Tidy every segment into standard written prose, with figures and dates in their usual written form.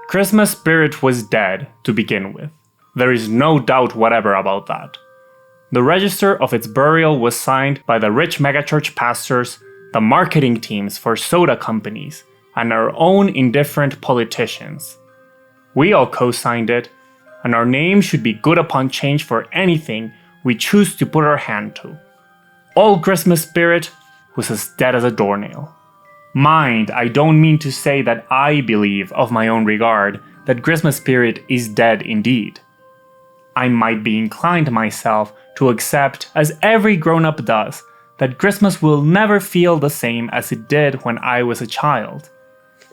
Christmas spirit was dead to begin with. There is no doubt whatever about that. The register of its burial was signed by the rich megachurch pastors, the marketing teams for soda companies, and our own indifferent politicians. We all co-signed it, and our name should be good upon change for anything we choose to put our hand to. All Christmas spirit was as dead as a doornail. Mind, I don't mean to say that I believe of my own regard that Christmas spirit is dead indeed. I might be inclined myself to accept, as every grown-up does, that Christmas will never feel the same as it did when I was a child.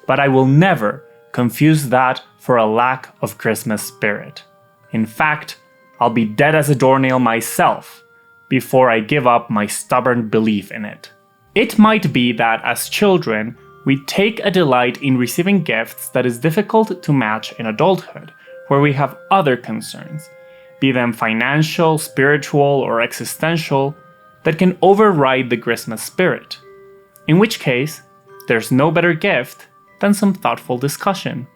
But I will never confuse that for a lack of Christmas spirit. In fact, I'll be dead as a doornail myself before I give up my stubborn belief in it. It might be that as children, we take a delight in receiving gifts that is difficult to match in adulthood, where we have other concerns, be them financial, spiritual, or existential, that can override the Christmas spirit. In which case, there's no better gift than some thoughtful discussion.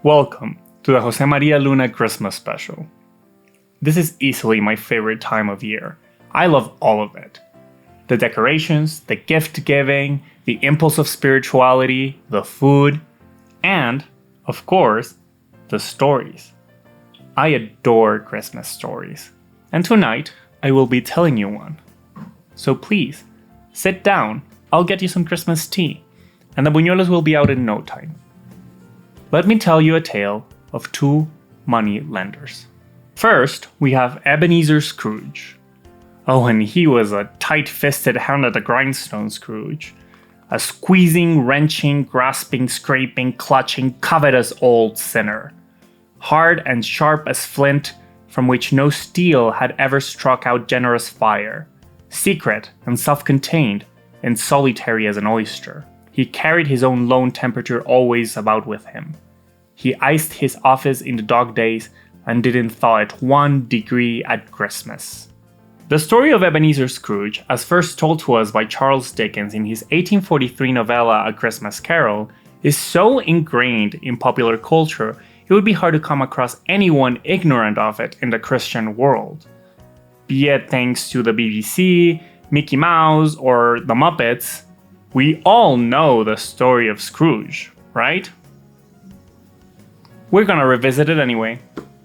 Welcome to the Jose Maria Luna Christmas special. This is easily my favorite time of year. I love all of it. The decorations, the gift giving, the impulse of spirituality, the food, and, of course, the stories. I adore Christmas stories, and tonight I will be telling you one. So please, sit down, I'll get you some Christmas tea, and the buñuelos will be out in no time. Let me tell you a tale of two money lenders. First, we have Ebenezer Scrooge. Oh, and he was a tight-fisted hand at the grindstone Scrooge. A squeezing, wrenching, grasping, scraping, clutching, covetous old sinner. Hard and sharp as flint, from which no steel had ever struck out generous fire. Secret and self-contained, and solitary as an oyster. He carried his own lone temperature always about with him. He iced his office in the dog days and didn't thaw it 1 degree at Christmas. The story of Ebenezer Scrooge, as first told to us by Charles Dickens in his 1843 novella A Christmas Carol, is so ingrained in popular culture it would be hard to come across anyone ignorant of it in the Christian world. Be it thanks to the BBC, Mickey Mouse, or the Muppets, we all know the story of Scrooge, right? We're gonna revisit it anyway.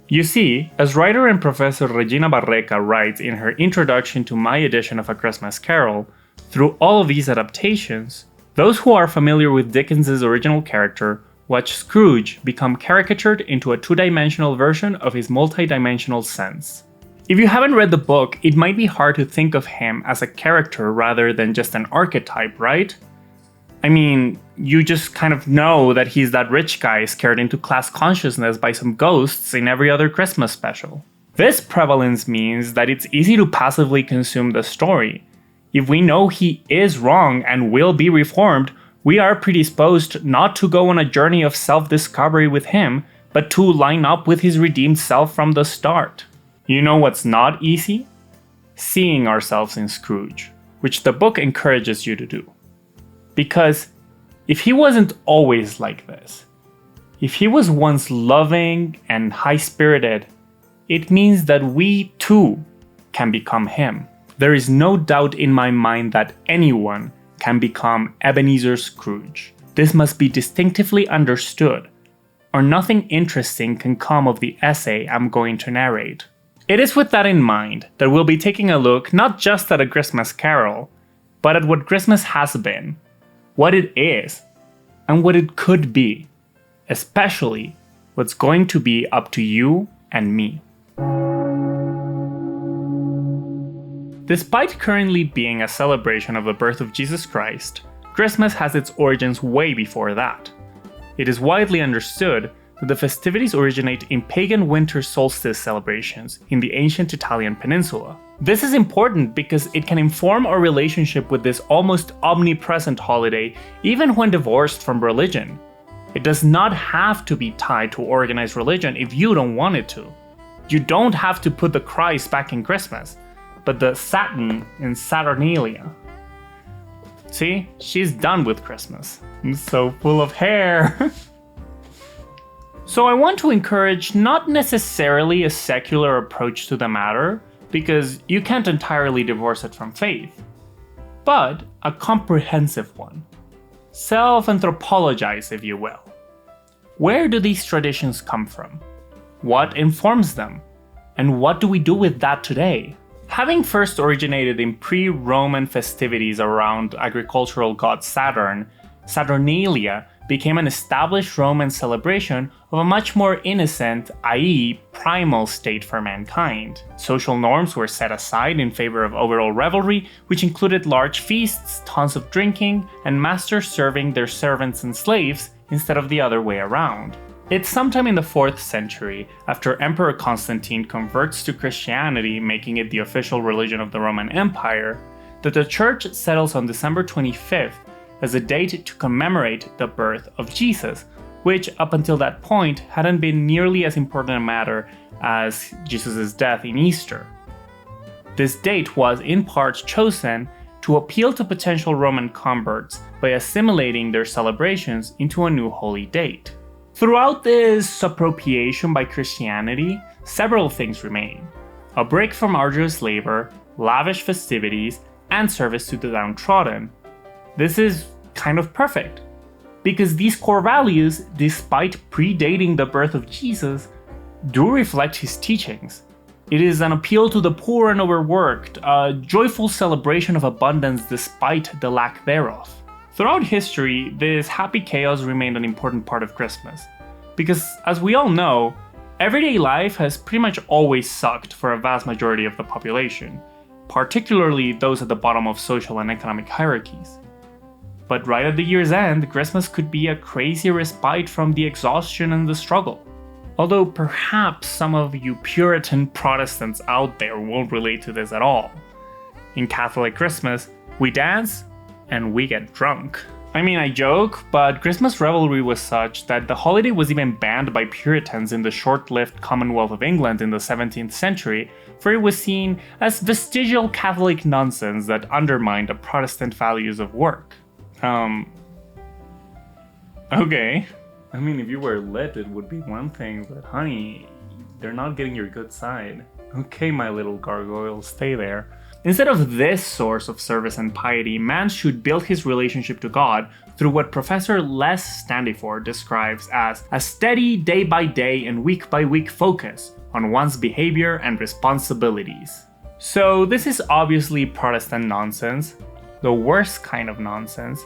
You see, as writer and professor Regina Barreca writes in her introduction to my edition of A Christmas Carol, through all of these adaptations, those who are familiar with Dickens' original character watch Scrooge become caricatured into a two-dimensional version of his multi-dimensional sense. If you haven't read the book, it might be hard to think of him as a character rather than just an archetype, right? I mean, you just kind of know that he's that rich guy scared into class consciousness by some ghosts in every other Christmas special. This prevalence means that it's easy to passively consume the story. If we know he is wrong and will be reformed, we are predisposed not to go on a journey of self-discovery with him, but to line up with his redeemed self from the start. You know what's not easy? Seeing ourselves in Scrooge, which the book encourages you to do. Because if he wasn't always like this, if he was once loving and high-spirited, it means that we too can become him. There is no doubt in my mind that anyone can become Ebenezer Scrooge. This must be distinctively understood, or nothing interesting can come of the essay I'm going to narrate. It is with that in mind that we'll be taking a look not just at A Christmas Carol, but at what Christmas has been, what it is, and what it could be, especially what's going to be up to you and me. Despite currently being a celebration of the birth of Jesus Christ, Christmas has its origins way before that. It is widely understood that the festivities originate in pagan winter solstice celebrations in the ancient Italian peninsula. This is important because it can inform our relationship with this almost omnipresent holiday even when divorced from religion. It does not have to be tied to organized religion if you don't want it to. You don't have to put the Christ back in Christmas, but the Saturn in Saturnalia. See, she's done with Christmas. I'm so full of hair. So I want to encourage not necessarily a secular approach to the matter, because you can't entirely divorce it from faith, but a comprehensive one. Self-anthropologize, if you will. Where do these traditions come from? What informs them? And what do we do with that today? Having first originated in pre-Roman festivities around agricultural god Saturn, Saturnalia became an established Roman celebration of a much more innocent, i.e. primal state for mankind. Social norms were set aside in favor of overall revelry, which included large feasts, tons of drinking, and masters serving their servants and slaves instead of the other way around. It's sometime in the 4th century, after Emperor Constantine converts to Christianity, making it the official religion of the Roman Empire, that the church settles on December 25th as a date to commemorate the birth of Jesus, which up until that point hadn't been nearly as important a matter as Jesus' death in Easter. This date was in part chosen to appeal to potential Roman converts by assimilating their celebrations into a new holy date. Throughout this appropriation by Christianity, several things remain: a break from arduous labor, lavish festivities, and service to the downtrodden. This is kind of perfect, because these core values, despite predating the birth of Jesus, do reflect his teachings. It is an appeal to the poor and overworked, a joyful celebration of abundance despite the lack thereof. Throughout history, this happy chaos remained an important part of Christmas, because as we all know, everyday life has pretty much always sucked for a vast majority of the population, particularly those at the bottom of social and economic hierarchies. But right at the year's end, Christmas could be a crazy respite from the exhaustion and the struggle. Although perhaps some of you Puritan Protestants out there won't relate to this at all. In Catholic Christmas, we dance and we get drunk. I mean, I joke, but Christmas revelry was such that the holiday was even banned by Puritans in the short-lived Commonwealth of England in the 17th century, for it was seen as vestigial Catholic nonsense that undermined the Protestant values of work. Okay. I mean, if you were lit, it would be one thing, but honey, they're not getting your good side. Okay, my little gargoyle, stay there. Instead of this source of service and piety, man should build his relationship to God through what Professor Standiford describes as a steady day-by-day and week-by-week focus on one's behavior and responsibilities. So this is obviously Protestant nonsense, the worst kind of nonsense,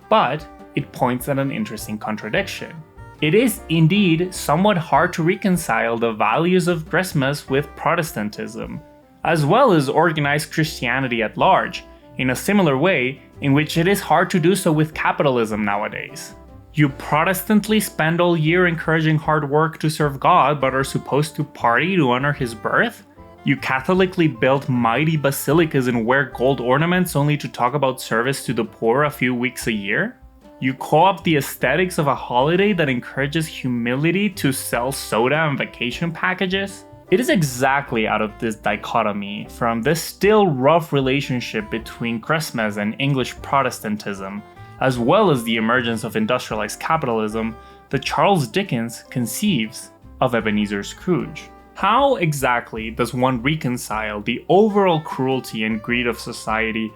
but it points at an interesting contradiction. It is indeed somewhat hard to reconcile the values of Christmas with Protestantism, as well as organized Christianity at large, in a similar way in which it is hard to do so with capitalism nowadays. You Protestantly spend all year encouraging hard work to serve God, but are supposed to party to honor his birth? You Catholically build mighty basilicas and wear gold ornaments only to talk about service to the poor a few weeks a year? You co-opt the aesthetics of a holiday that encourages humility to sell soda and vacation packages? It is exactly out of this dichotomy, from this still rough relationship between Christmas and English Protestantism, as well as the emergence of industrialized capitalism, that Charles Dickens conceives of Ebenezer Scrooge. How exactly does one reconcile the overall cruelty and greed of society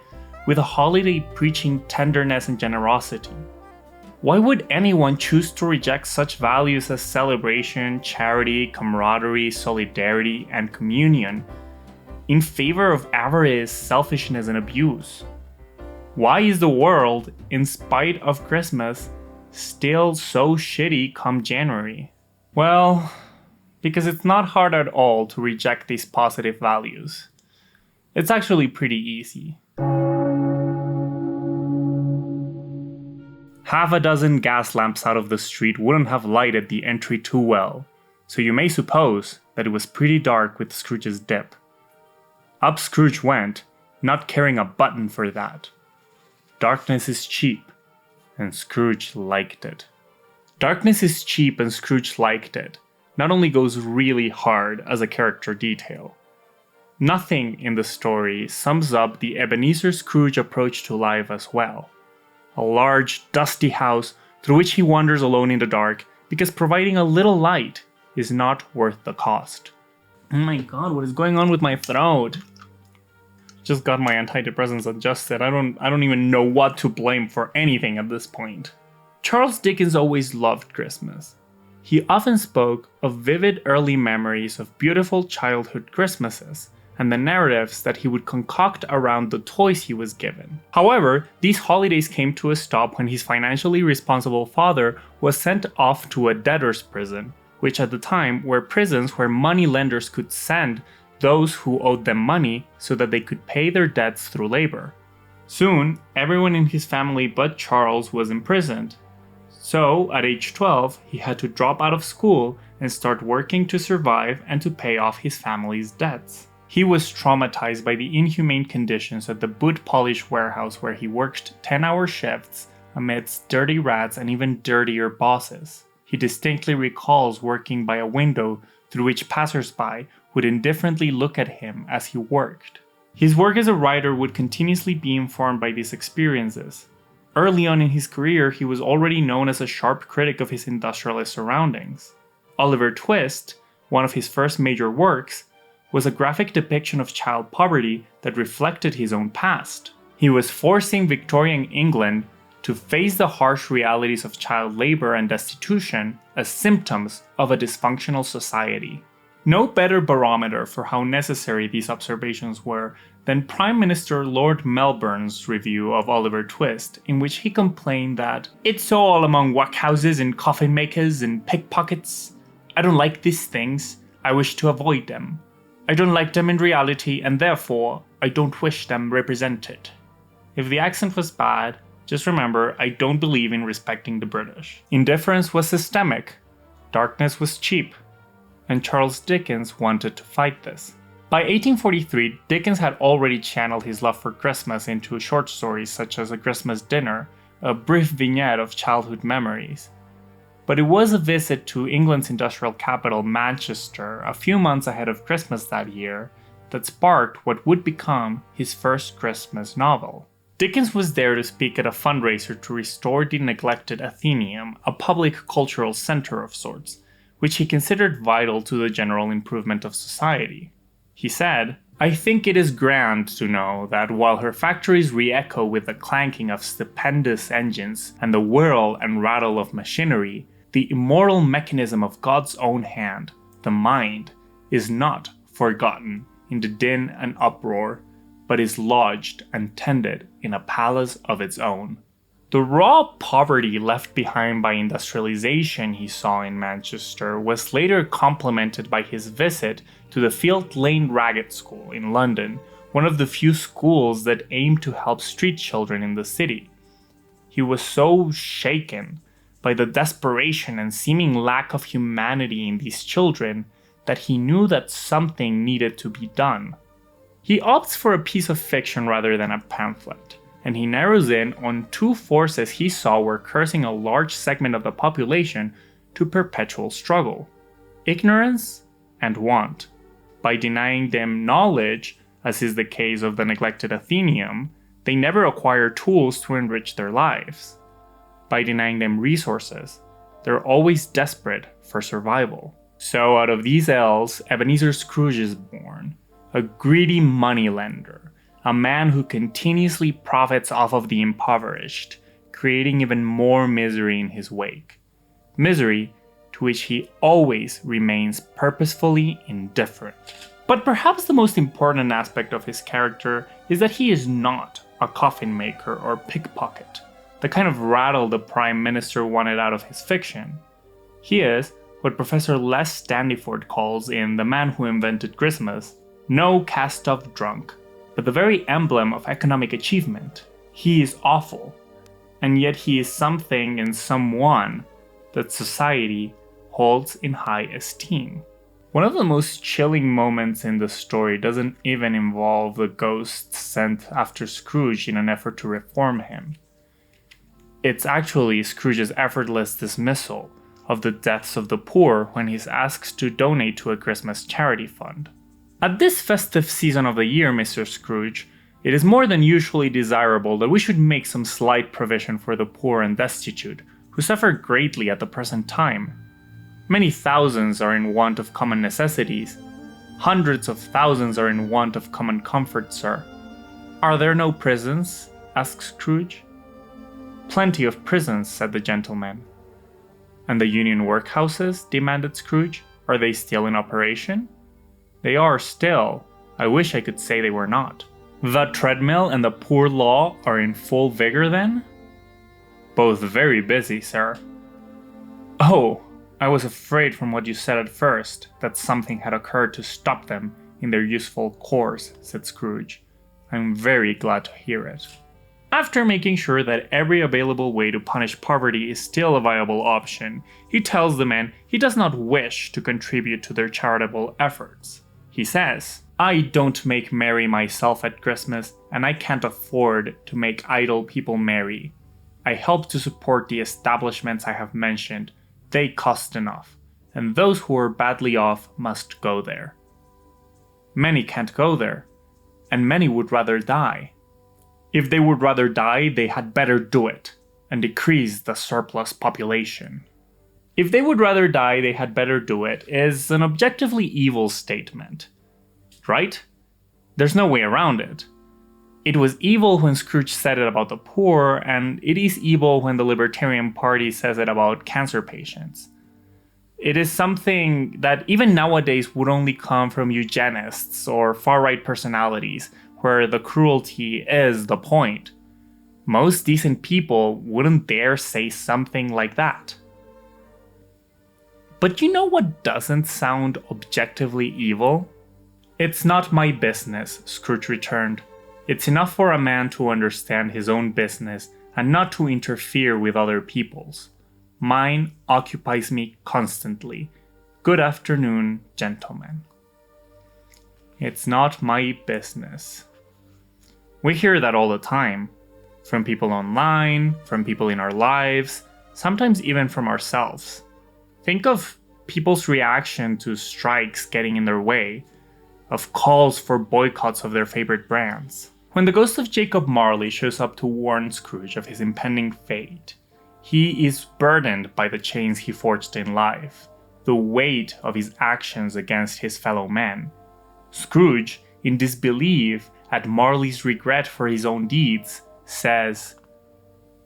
with a holiday preaching tenderness and generosity? Why would anyone choose to reject such values as celebration, charity, camaraderie, solidarity, and communion in favor of avarice, selfishness, and abuse? Why is the world, in spite of Christmas, still so shitty come January? Well, because it's not hard at all to reject these positive values. It's actually pretty easy. Half a dozen gas lamps out of the street wouldn't have lighted the entry too well, so you may suppose that it was pretty dark with Scrooge's dip. Up Scrooge went, not caring a button for that. Darkness is cheap, and Scrooge liked it. Darkness is cheap and Scrooge liked it not only goes really hard as a character detail. Nothing in the story sums up the Ebenezer Scrooge approach to life as well. A large, dusty house through which he wanders alone in the dark, because providing a little light is not worth the cost. Oh my god, what is going on with my throat? Just got my antidepressants adjusted. I don't even know what to blame for anything at this point. Charles Dickens always loved Christmas. He often spoke of vivid early memories of beautiful childhood Christmases and the narratives that he would concoct around the toys he was given. However, these holidays came to a stop when his financially responsible father was sent off to a debtor's prison, which at the time were prisons where money lenders could send those who owed them money so that they could pay their debts through labor. Soon, everyone in his family but Charles was imprisoned. So, at age 12, he had to drop out of school and start working to survive and to pay off his family's debts. He was traumatized by the inhumane conditions at the boot polish warehouse where he worked 10-hour shifts amidst dirty rats and even dirtier bosses. He distinctly recalls working by a window through which passersby would indifferently look at him as he worked. His work as a writer would continuously be informed by these experiences. Early on in his career, he was already known as a sharp critic of his industrialist surroundings. Oliver Twist, one of his first major works, was a graphic depiction of child poverty that reflected his own past. He was forcing Victorian England to face the harsh realities of child labor and destitution as symptoms of a dysfunctional society. No better barometer for how necessary these observations were than Prime Minister Lord Melbourne's review of Oliver Twist, in which he complained that "it's all among workhouses and coffin makers and pickpockets. I don't like these things. I wish to avoid them. I don't like them in reality, and therefore, I don't wish them represented." If the accent was bad, just remember, I don't believe in respecting the British. Indifference was systemic, darkness was cheap, and Charles Dickens wanted to fight this. By 1843, Dickens had already channeled his love for Christmas into short stories such as A Christmas Dinner, a brief vignette of childhood memories. But it was a visit to England's industrial capital, Manchester, a few months ahead of Christmas that year, that sparked what would become his first Christmas novel. Dickens was there to speak at a fundraiser to restore the neglected Athenaeum, a public cultural center of sorts, which he considered vital to the general improvement of society. He said, "I think it is grand to know that while her factories re-echo with the clanking of stupendous engines and the whirl and rattle of machinery, the immortal mechanism of God's own hand, the mind, is not forgotten in the din and uproar, but is lodged and tended in a palace of its own." The raw poverty left behind by industrialization he saw in Manchester was later complemented by his visit to the Field Lane Ragged School in London, one of the few schools that aimed to help street children in the city. He was so shaken by the desperation and seeming lack of humanity in these children that he knew that something needed to be done. He opts for a piece of fiction rather than a pamphlet, and he narrows in on two forces he saw were cursing a large segment of the population to perpetual struggle: ignorance and want. By denying them knowledge, as is the case of the neglected Athenaeum, they never acquire tools to enrich their lives. By denying them resources, they're always desperate for survival. So out of these ills, Ebenezer Scrooge is born, a greedy moneylender, a man who continuously profits off of the impoverished, creating even more misery in his wake. Misery to which he always remains purposefully indifferent. But perhaps the most important aspect of his character is that he is not a coffin maker or pickpocket, the kind of rattle the Prime Minister wanted out of his fiction. He is what Professor Les Standiford calls in The Man Who Invented Christmas, no cast-off drunk, but the very emblem of economic achievement. He is awful, and yet he is something and someone that society holds in high esteem. One of the most chilling moments in the story doesn't even involve the ghosts sent after Scrooge in an effort to reform him. It's actually Scrooge's effortless dismissal of the deaths of the poor when he's asked to donate to a Christmas charity fund. At this festive season of the year, Mr. Scrooge, it is more than usually desirable that we should make some slight provision for the poor and destitute, who suffer greatly at the present time. Many thousands are in want of common necessities. Hundreds of thousands are in want of common comfort, sir. Are there no prisons? Asked Scrooge. Plenty of prisons, said the gentleman. And the union workhouses? Demanded Scrooge. Are they still in operation? They are still. I wish I could say they were not. The treadmill and the poor law are in full vigor then? Both very busy, sir. Oh, I was afraid from what you said at first that something had occurred to stop them in their useful course, said Scrooge. I'm very glad to hear it. After making sure that every available way to punish poverty is still a viable option, he tells the men he does not wish to contribute to their charitable efforts. He says, I don't make merry myself at Christmas, and I can't afford to make idle people merry. I help to support the establishments I have mentioned. They cost enough, and those who are badly off must go there. Many can't go there, and many would rather die. If they would rather die, they had better do it, and decrease the surplus population. If they would rather die, they had better do it is an objectively evil statement. Right? There's no way around it. It was evil when Scrooge said it about the poor, and it is evil when the Libertarian Party says it about cancer patients. It is something that even nowadays would only come from eugenists or far-right personalities, where the cruelty is the point. Most decent people wouldn't dare say something like that. But you know what doesn't sound objectively evil? It's not my business, Scrooge returned. It's enough for a man to understand his own business and not to interfere with other people's. Mine occupies me constantly. Good afternoon, gentlemen. It's not my business. We hear that all the time. From people online, from people in our lives, sometimes even from ourselves. Think of people's reaction to strikes getting in their way, of calls for boycotts of their favorite brands. When the ghost of Jacob Marley shows up to warn Scrooge of his impending fate, he is burdened by the chains he forged in life, the weight of his actions against his fellow men. Scrooge, in disbelief at Marley's regret for his own deeds, says,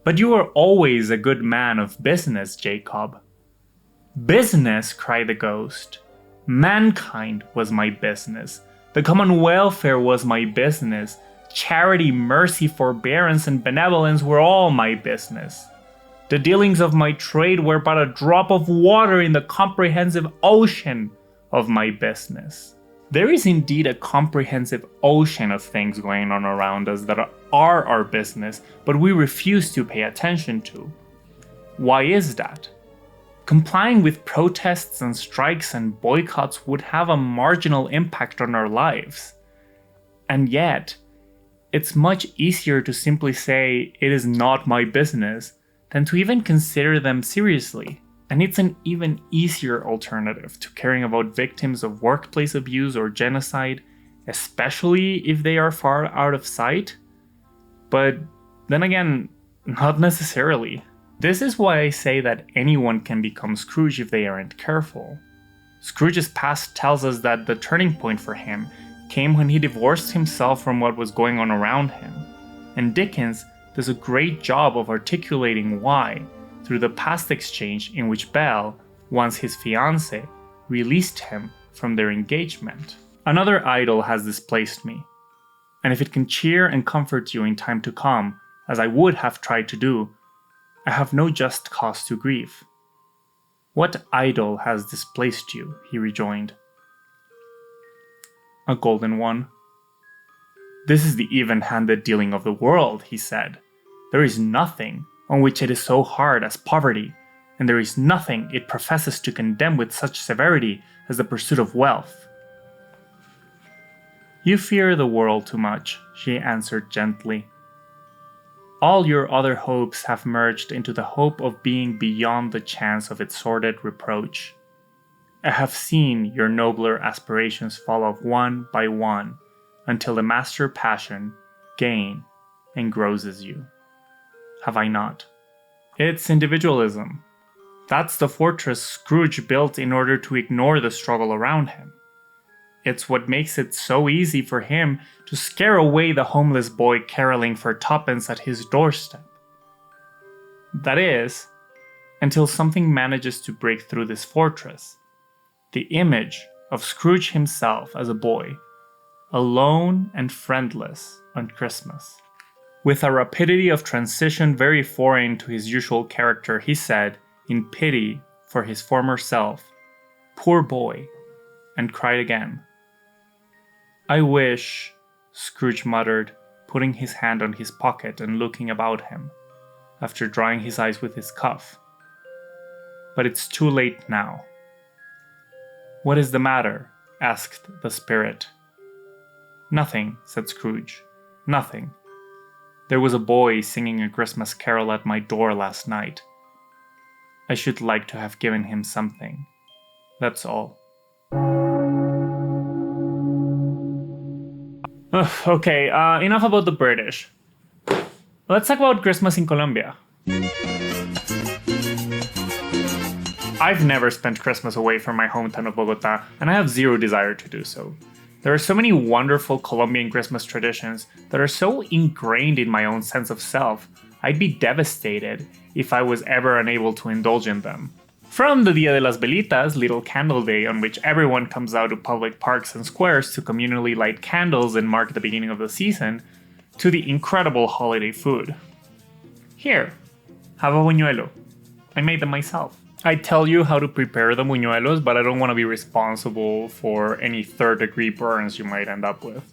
"But you are always a good man of business, Jacob." "Business?" cried the ghost. "Mankind was my business. The common welfare was my business. Charity, mercy, forbearance, and benevolence were all my business. The dealings of my trade were but a drop of water in the comprehensive ocean of my business." There is indeed a comprehensive ocean of things going on around us that are our business, but we refuse to pay attention to. Why is that? Complying with protests and strikes and boycotts would have a marginal impact on our lives. And yet, it's much easier to simply say, "It is not my business," than to even consider them seriously. And it's an even easier alternative to caring about victims of workplace abuse or genocide, especially if they are far out of sight. But then again, not necessarily. This is why I say that anyone can become Scrooge if they aren't careful. Scrooge's past tells us that the turning point for him came when he divorced himself from what was going on around him. And Dickens does a great job of articulating why, through the past exchange in which Belle, once his fiancée, released him from their engagement. Another idol has displaced me, and if it can cheer and comfort you in time to come, as I would have tried to do, I have no just cause to grieve. "What idol has displaced you?" he rejoined. "A golden one." "This is the even-handed dealing of the world," he said. "There is nothing on which it is so hard as poverty, and there is nothing it professes to condemn with such severity as the pursuit of wealth." "You fear the world too much," she answered gently. "All your other hopes have merged into the hope of being beyond the chance of its sordid reproach. I have seen your nobler aspirations fall off one by one, until the master passion, gain, engrosses you. Have I not? It's individualism. That's the fortress Scrooge built in order to ignore the struggle around him. It's what makes it so easy for him to scare away the homeless boy caroling for tuppence at his doorstep. That is, until something manages to break through this fortress. The image of Scrooge himself as a boy, alone and friendless on Christmas. With a rapidity of transition very foreign to his usual character, he said, in pity for his former self, "Poor boy," and cried again. "I wish," Scrooge muttered, putting his hand on his pocket and looking about him, after drying his eyes with his cuff. "But it's too late now." "What is the matter?" asked the spirit. "Nothing," said Scrooge. "Nothing. There was a boy singing a Christmas carol at my door last night. I should like to have given him something. That's all." Okay, enough about the British. Let's talk about Christmas in Colombia. I've never spent Christmas away from my hometown of Bogota, and I have zero desire to do so. There are so many wonderful Colombian Christmas traditions that are so ingrained in my own sense of self, I'd be devastated if I was ever unable to indulge in them. From the Dia de las Velitas, Little Candle Day, on which everyone comes out to public parks and squares to communally light candles and mark the beginning of the season, to the incredible holiday food. Here, have a buñuelo. I made them myself. I tell you how to prepare the buñuelos, but I don't want to be responsible for any third-degree burns you might end up with.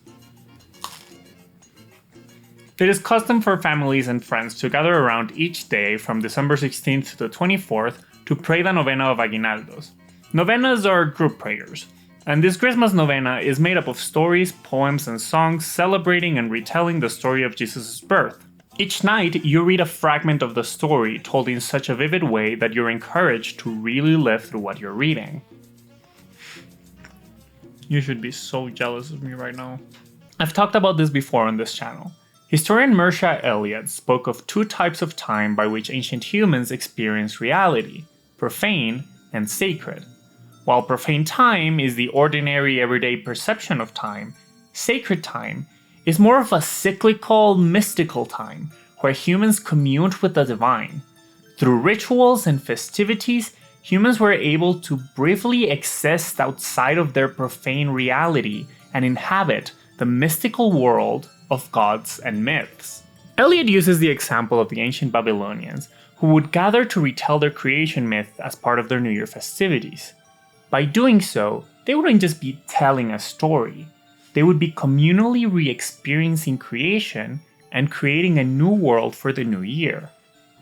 It is custom for families and friends to gather around each day from December 16th to the 24th to pray the Novena of Aguinaldos. Novenas are group prayers, and this Christmas novena is made up of stories, poems, and songs celebrating and retelling the story of Jesus' birth. Each night, you read a fragment of the story told in such a vivid way that you're encouraged to really live through what you're reading. You should be so jealous of me right now. I've talked about this before on this channel. Historian Mircea Eliade spoke of two types of time by which ancient humans experience reality: profane and sacred. While profane time is the ordinary everyday perception of time, sacred time is more of a cyclical, mystical time where humans communed with the divine. Through rituals and festivities, humans were able to briefly exist outside of their profane reality and inhabit the mystical world of gods and myths. Eliade uses the example of the ancient Babylonians, who would gather to retell their creation myth as part of their New Year festivities. By doing so, they wouldn't just be telling a story. They would be communally re-experiencing creation and creating a new world for the new year.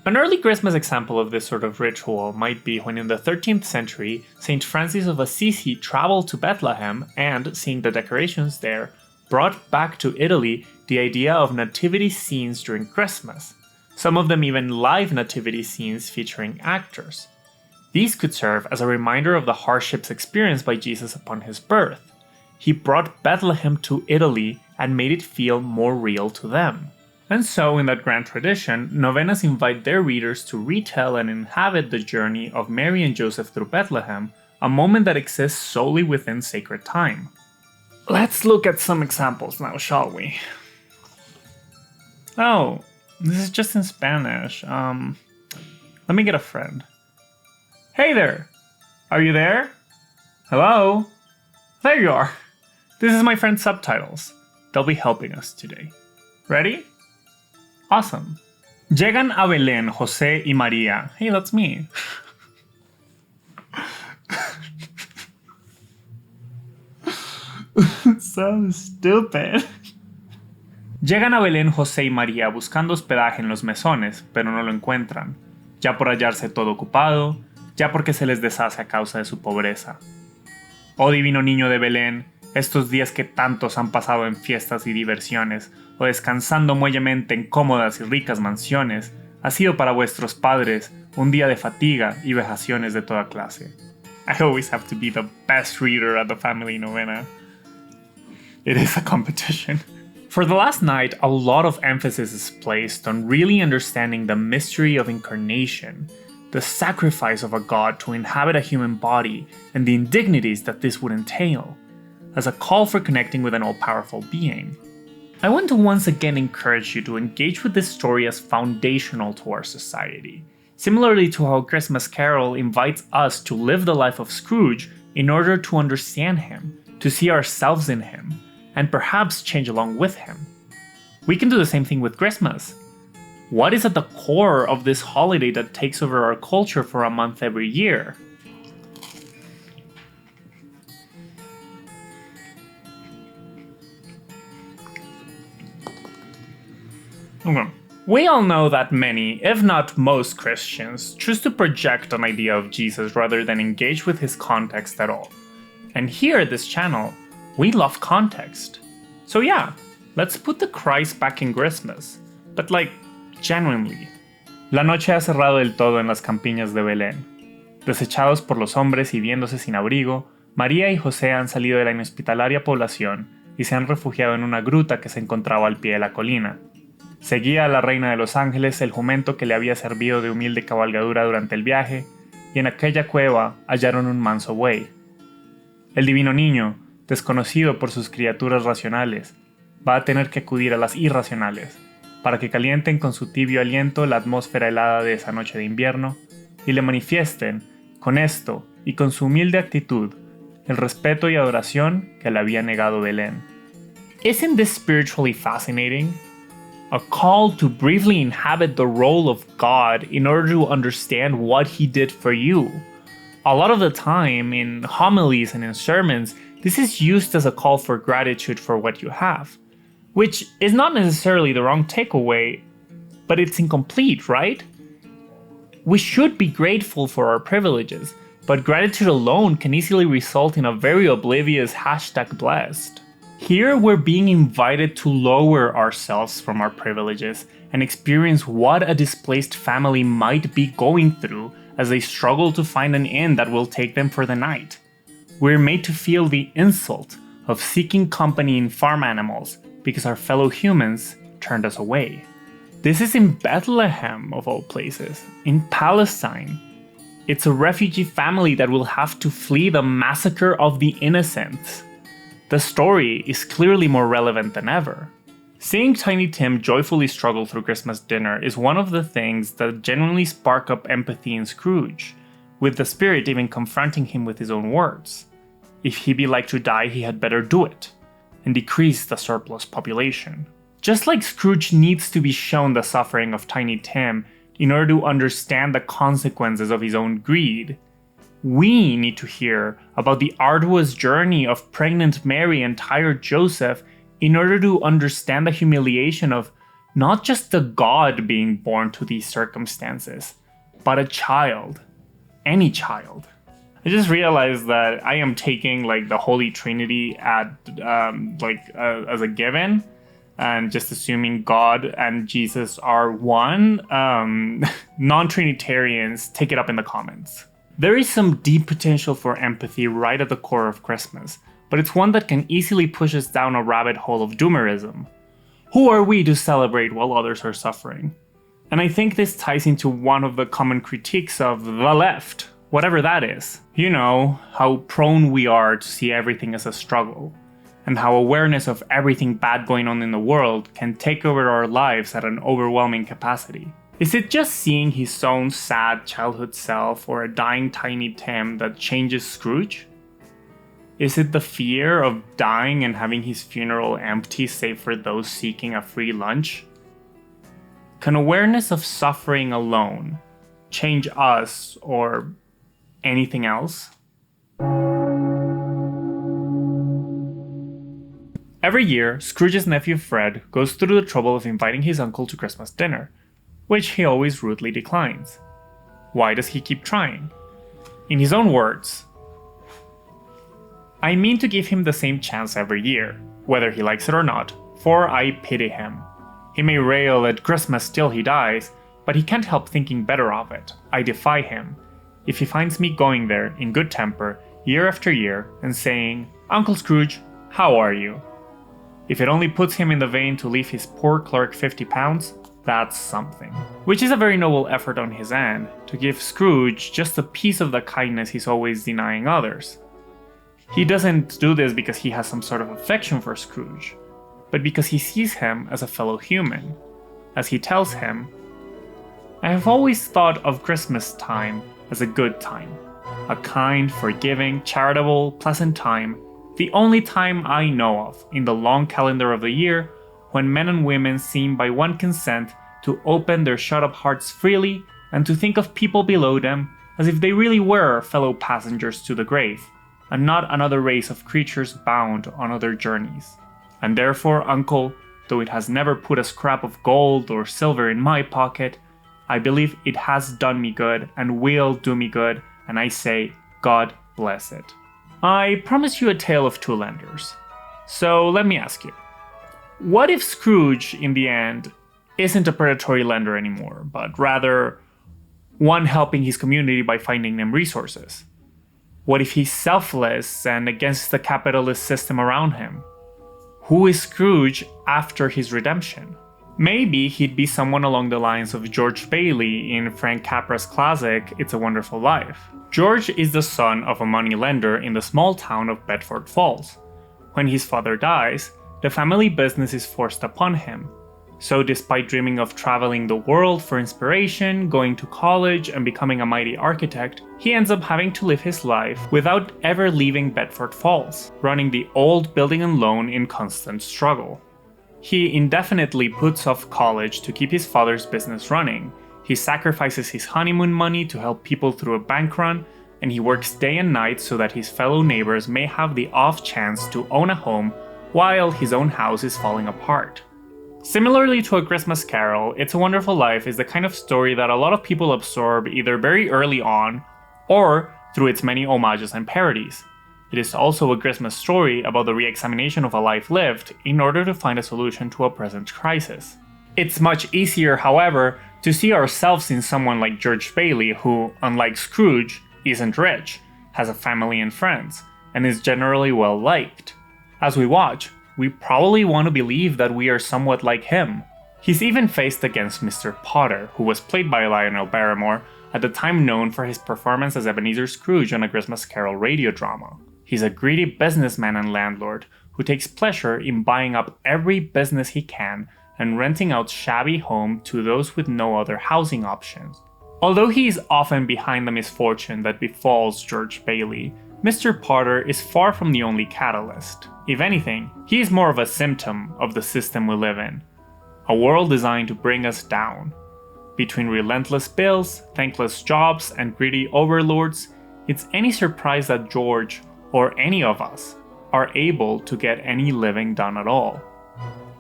An early Christmas example of this sort of ritual might be when in the 13th century, St. Francis of Assisi traveled to Bethlehem and, seeing the decorations there, brought back to Italy the idea of nativity scenes during Christmas, some of them even live nativity scenes featuring actors. These could serve as a reminder of the hardships experienced by Jesus upon his birth. He brought Bethlehem to Italy and made it feel more real to them. And so, in that grand tradition, novenas invite their readers to retell and inhabit the journey of Mary and Joseph through Bethlehem, a moment that exists solely within sacred time. Let's look at some examples now, shall we? Oh, this is just in Spanish. Let me get a friend. Hey there! Are you there? Hello? There you are! This is my friend Subtitles. They'll be helping us today. Ready? Awesome. Llegan a Belén José y María. Hey, that's me. So stupid. Llegan a Belén José y María buscando hospedaje en los mesones, pero no lo encuentran, ya por hallarse todo ocupado, ya porque se les deshace a causa de su pobreza. Oh divino niño de Belén, estos días que tantos han pasado en fiestas y diversiones, o descansando muellemente en cómodas y ricas mansiones, ha sido para vuestros padres un día de fatiga y vejaciones de toda clase. I always have to be the best reader at the family novena. It is a competition. For the last night, a lot of emphasis is placed on really understanding the mystery of incarnation, the sacrifice of a god to inhabit a human body, and the indignities that this would entail, as a call for connecting with an all-powerful being. I want to once again encourage you to engage with this story as foundational to our society, similarly to how Christmas Carol invites us to live the life of Scrooge in order to understand him, to see ourselves in him, and perhaps change along with him. We can do the same thing with Christmas. What is at the core of this holiday that takes over our culture for a month every year? Okay. We all know that many, if not most Christians, choose to project an idea of Jesus rather than engage with his context at all. And here at this channel, we love context. So yeah, let's put the Christ back in Christmas, but like, genuinely. La noche ha cerrado del todo en las campiñas de Belén. Desechados por los hombres y viéndose sin abrigo, María y José han salido de la inhospitalaria población y se han refugiado en una gruta que se encontraba al pie de la colina. Seguía a la reina de los ángeles el jumento que le había servido de humilde cabalgadura durante el viaje, y en aquella cueva hallaron un manso buey. El divino niño, desconocido por sus criaturas racionales, va a tener que acudir a las irracionales, para que calienten con su tibio aliento la atmósfera helada de esa noche de invierno, y le manifiesten, con esto y con su humilde actitud, el respeto y adoración que le había negado Belén. Isn't this spiritually fascinating? A call to briefly inhabit the role of God in order to understand what he did for you. A lot of the time, in homilies and in sermons, this is used as a call for gratitude for what you have. Which is not necessarily the wrong takeaway, but it's incomplete, right? We should be grateful for our privileges, but gratitude alone can easily result in a very oblivious #blessed. Here we're being invited to lower ourselves from our privileges and experience what a displaced family might be going through as they struggle to find an inn that will take them for the night. We're made to feel the insult of seeking company in farm animals because our fellow humans turned us away. This is in Bethlehem, of all places, in Palestine. It's a refugee family that will have to flee the massacre of the innocents. The story is clearly more relevant than ever. Seeing Tiny Tim joyfully struggle through Christmas dinner is one of the things that genuinely spark up empathy in Scrooge, with the spirit even confronting him with his own words. If he be like to die, he had better do it, and decrease the surplus population. Just like Scrooge needs to be shown the suffering of Tiny Tim in order to understand the consequences of his own greed, we need to hear about the arduous journey of pregnant Mary and tired Joseph in order to understand the humiliation of not just the God being born to these circumstances, but a child. Any child. I just realized that I am taking like the Holy Trinity as a given, and just assuming God and Jesus are one. Non-Trinitarians, take it up in the comments. There is some deep potential for empathy right at the core of Christmas, but it's one that can easily push us down a rabbit hole of doomerism. Who are we to celebrate while others are suffering? And I think this ties into one of the common critiques of the left, whatever that is. You know, how prone we are to see everything as a struggle, and how awareness of everything bad going on in the world can take over our lives at an overwhelming capacity. Is it just seeing his own sad childhood self or a dying Tiny Tim that changes Scrooge? Is it the fear of dying and having his funeral empty save for those seeking a free lunch? Can awareness of suffering alone change us or anything else? Every year, Scrooge's nephew Fred goes through the trouble of inviting his uncle to Christmas dinner, which he always rudely declines. Why does he keep trying? In his own words, "I mean to give him the same chance every year, whether he likes it or not, for I pity him. He may rail at Christmas till he dies, but he can't help thinking better of it. I defy him. If he finds me going there in good temper, year after year, and saying, 'Uncle Scrooge, how are you?' If it only puts him in the vein to leave his poor clerk £50, That's something. Which is a very noble effort on his end, to give Scrooge just a piece of the kindness he's always denying others. He doesn't do this because he has some sort of affection for Scrooge, but because he sees him as a fellow human. As he tells him, "I have always thought of Christmas time as a good time. A kind, forgiving, charitable, pleasant time, the only time I know of in the long calendar of the year when men and women seem by one consent to open their shut-up hearts freely and to think of people below them as if they really were fellow passengers to the grave, and not another race of creatures bound on other journeys. And therefore, uncle, though it has never put a scrap of gold or silver in my pocket, I believe it has done me good and will do me good, and I say, God bless it." I promised you a tale of two lenders. So let me ask you, what if Scrooge, in the end, isn't a predatory lender anymore, but rather one helping his community by finding them resources? What if he's selfless and against the capitalist system around him? Who is Scrooge after his redemption? Maybe he'd be someone along the lines of George Bailey in Frank Capra's classic It's a Wonderful Life. George is the son of a moneylender in the small town of Bedford Falls. When his father dies, the family business is forced upon him. So despite dreaming of traveling the world for inspiration, going to college, and becoming a mighty architect, he ends up having to live his life without ever leaving Bedford Falls, running the old building and loan in constant struggle. He indefinitely puts off college to keep his father's business running. He sacrifices his honeymoon money to help people through a bank run, and he works day and night so that his fellow neighbors may have the off chance to own a home while his own house is falling apart. Similarly to A Christmas Carol, It's a Wonderful Life is the kind of story that a lot of people absorb either very early on or through its many homages and parodies. It is also a Christmas story about the re-examination of a life lived in order to find a solution to a present crisis. It's much easier, however, to see ourselves in someone like George Bailey who, unlike Scrooge, isn't rich, has a family and friends, and is generally well liked. As we watch, we probably want to believe that we are somewhat like him. He's even faced against Mr. Potter, who was played by Lionel Barrymore, at the time known for his performance as Ebenezer Scrooge on A Christmas Carol radio drama. He's a greedy businessman and landlord who takes pleasure in buying up every business he can and renting out shabby homes to those with no other housing options. Although he is often behind the misfortune that befalls George Bailey, Mr. Potter is far from the only catalyst. If anything, he is more of a symptom of the system we live in. A world designed to bring us down. Between relentless bills, thankless jobs, and greedy overlords, it's any surprise that George, or any of us, are able to get any living done at all.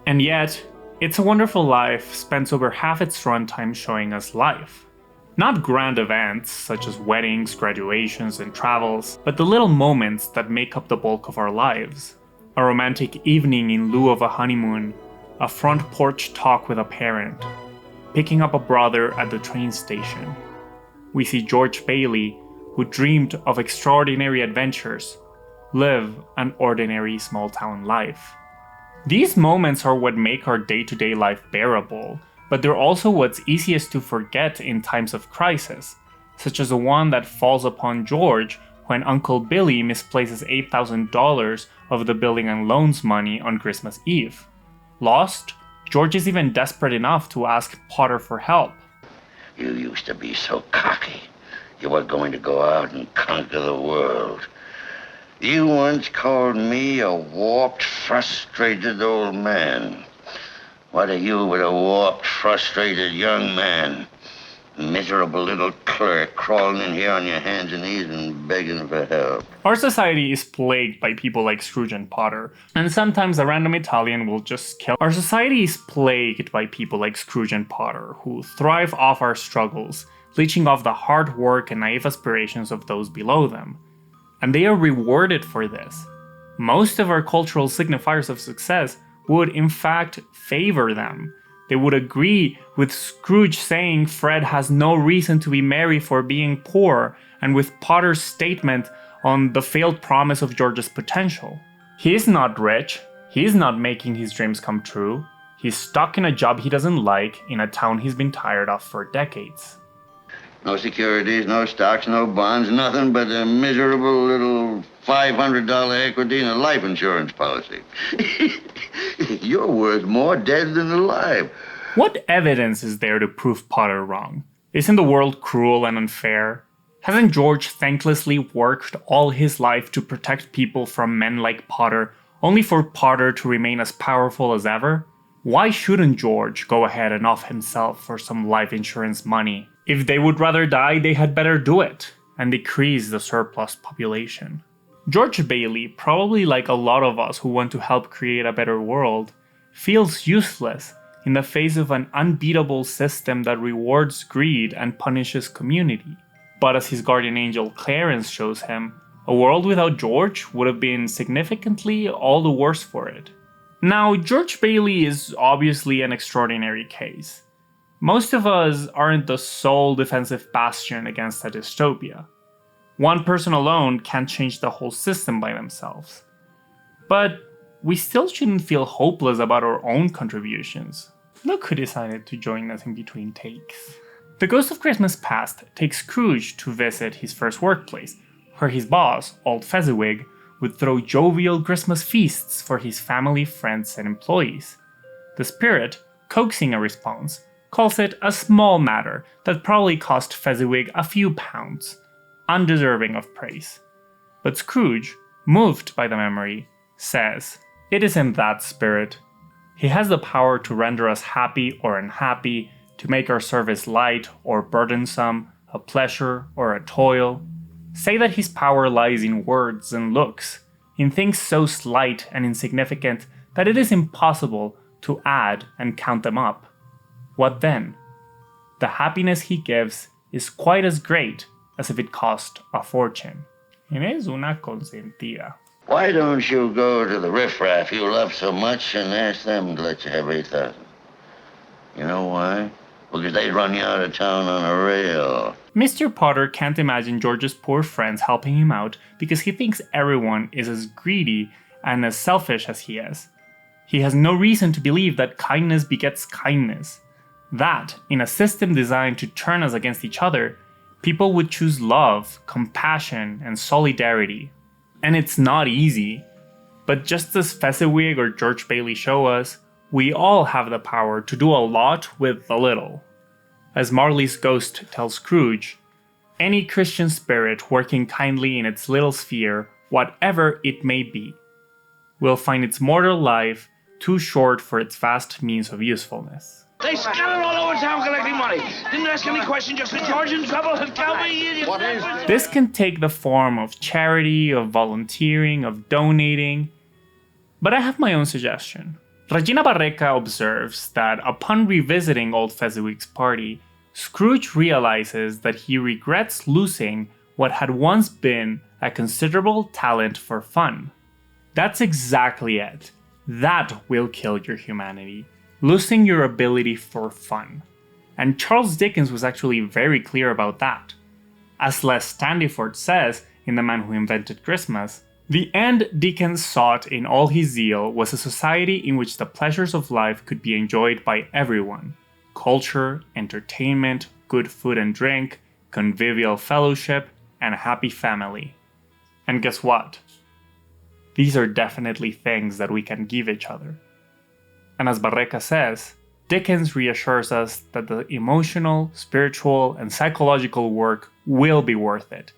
And yet, It's a Wonderful Life spends over half its runtime showing us life. Not grand events such as weddings, graduations, and travels, but the little moments that make up the bulk of our lives. A romantic evening in lieu of a honeymoon, a front porch talk with a parent, picking up a brother at the train station. We see George Bailey, who dreamed of extraordinary adventures, live an ordinary small-town life. These moments are what make our day-to-day life bearable, but they're also what's easiest to forget in times of crisis, such as the one that falls upon George when Uncle Billy misplaces $8,000 of the building and loans money on Christmas Eve. Lost, George is even desperate enough to ask Potter for help. You used to be so cocky. You were going to go out and conquer the world. You once called me a warped, frustrated old man. What are you but a warped, frustrated young man? Miserable little clerk crawling in here on your hands and knees and begging for help. Our society is plagued by people like Scrooge and Potter, and sometimes a random Italian will just kill. Our society is plagued by people like Scrooge and Potter, who thrive off our struggles, leeching off the hard work and naive aspirations of those below them. And they are rewarded for this. Most of our cultural signifiers of success would in fact favor them. They would agree with Scrooge saying Fred has no reason to be merry for being poor, and with Potter's statement on the failed promise of George's potential. He is not rich, he is not making his dreams come true, He's stuck in a job he doesn't like in a town he's been tired of for decades. No securities, no stocks, no bonds, nothing but a miserable little $500 equity in a life insurance policy. You're worth more dead than alive. What evidence is there to prove Potter wrong? Isn't the world cruel and unfair? Hasn't George thanklessly worked all his life to protect people from men like Potter, only for Potter to remain as powerful as ever? Why shouldn't George go ahead and off himself for some life insurance money? If they would rather die, they had better do it, and decrease the surplus population. George Bailey, probably like a lot of us who want to help create a better world, feels useless in the face of an unbeatable system that rewards greed and punishes community. But as his guardian angel Clarence shows him, a world without George would have been significantly all the worse for it. Now, George Bailey is obviously an extraordinary case. Most of us aren't the sole defensive bastion against a dystopia. One person alone can't change the whole system by themselves. But we still shouldn't feel hopeless about our own contributions. Look who decided to join us in between takes. The Ghost of Christmas Past takes Scrooge to visit his first workplace, where his boss, Old Fezziwig, would throw jovial Christmas feasts for his family, friends, and employees. The spirit, coaxing a response, calls it a small matter that probably cost Fezziwig a few pounds, undeserving of praise. But Scrooge, moved by the memory, says, "It isn't that spirit. He has the power to render us happy or unhappy, to make our service light or burdensome, a pleasure or a toil. Say that his power lies in words and looks, in things so slight and insignificant that it is impossible to add and count them up. What then? The happiness he gives is quite as great as if it cost a fortune." Eres una consentida. Why don't you go to the riffraff you love so much and ask them to let you have 8,000? You know why? Because they'd run you out of town on a rail. Mr. Potter can't imagine George's poor friends helping him out because he thinks everyone is as greedy and as selfish as he is. He has no reason to believe that kindness begets kindness. That, in a system designed to turn us against each other, people would choose love, compassion, and solidarity. And it's not easy. But just as Fezziwig or George Bailey show us, we all have the power to do a lot with a little. As Marley's ghost tells Scrooge, any Christian spirit working kindly in its little sphere, whatever it may be, will find its mortal life too short for its vast means of usefulness. They scattered all over town collecting money. Didn't ask any question, just said, "George in trouble, tell me, idiot." What is it? This can take the form of charity, of volunteering, of donating. But I have my own suggestion. Regina Barreca observes that upon revisiting Old Fezziwig's party, Scrooge realizes that he regrets losing what had once been a considerable talent for fun. That's exactly it. That will kill your humanity. Losing your ability for fun. And Charles Dickens was actually very clear about that. As Les Standiford says in The Man Who Invented Christmas, the end Dickens sought in all his zeal was a society in which the pleasures of life could be enjoyed by everyone. Culture, entertainment, good food and drink, convivial fellowship, and a happy family. And guess what? These are definitely things that we can give each other. And as Barreca says, Dickens reassures us that the emotional, spiritual, and psychological work will be worth it,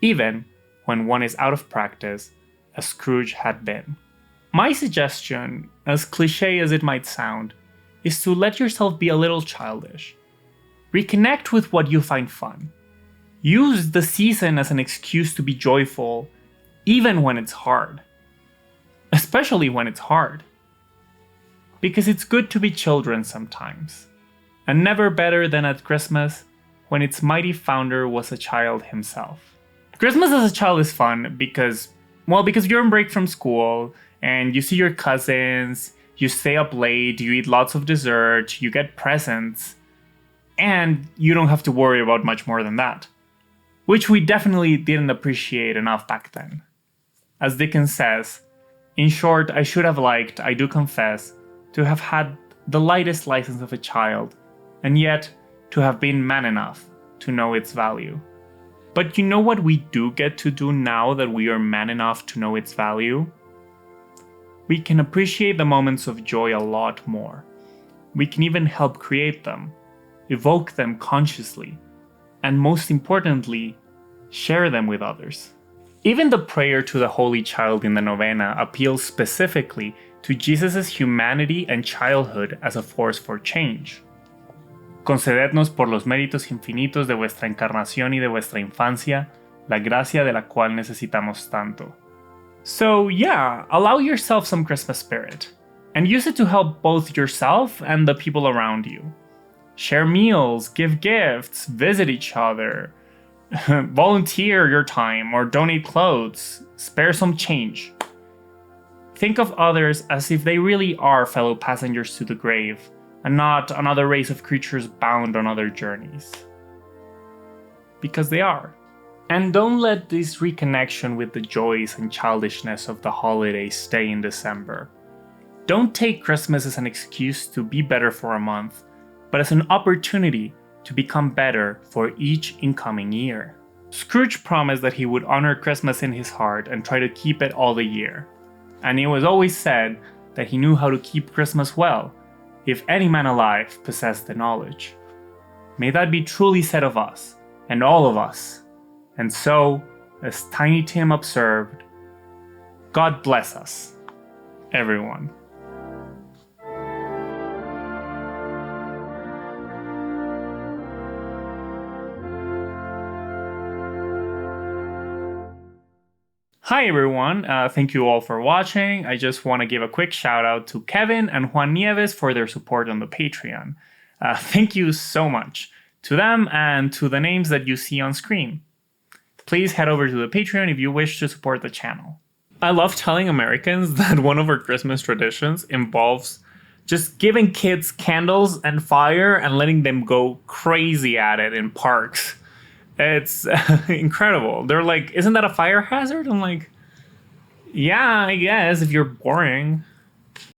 even when one is out of practice, as Scrooge had been. My suggestion, as cliché as it might sound, is to let yourself be a little childish. Reconnect with what you find fun. Use the season as an excuse to be joyful, even when it's hard. Especially when it's hard. Because it's good to be children sometimes. And never better than at Christmas, when its mighty founder was a child himself. Christmas as a child is fun because you're on break from school, and you see your cousins, you stay up late, you eat lots of dessert, you get presents, and you don't have to worry about much more than that. Which we definitely didn't appreciate enough back then. As Dickens says, in short, I should have liked, I do confess, to have had the lightest license of a child, and yet to have been man enough to know its value. But you know what we do get to do now that we are man enough to know its value? We can appreciate the moments of joy a lot more. We can even help create them, evoke them consciously, and most importantly, share them with others. Even the prayer to the Holy Child in the Novena appeals specifically to Jesus' humanity and childhood as a force for change. Concedednos por los méritos infinitos de vuestra encarnación y de vuestra infancia, la gracia de la cual necesitamos tanto. So yeah, allow yourself some Christmas spirit, and use it to help both yourself and the people around you. Share meals, give gifts, visit each other, volunteer your time or donate clothes, spare some change. Think of others as if they really are fellow passengers to the grave, and not another race of creatures bound on other journeys. Because they are. And don't let this reconnection with the joys and childishness of the holidays stay in December. Don't take Christmas as an excuse to be better for a month, but as an opportunity to become better for each incoming year. Scrooge promised that he would honor Christmas in his heart and try to keep it all the year. And it was always said that he knew how to keep Christmas well, if any man alive possessed the knowledge. May that be truly said of us, and all of us. And so, as Tiny Tim observed, God bless us, everyone. Hi everyone, thank you all for watching. I just want to give a quick shout out to Kevin and Juan Nieves for their support on the Patreon. Thank you so much to them and to the names that you see on screen. Please head over to the Patreon if you wish to support the channel. I love telling Americans that one of our Christmas traditions involves just giving kids candles and fire and letting them go crazy at it in parks. It's incredible. They're like, isn't that a fire hazard? I'm like, yeah, I guess if you're boring.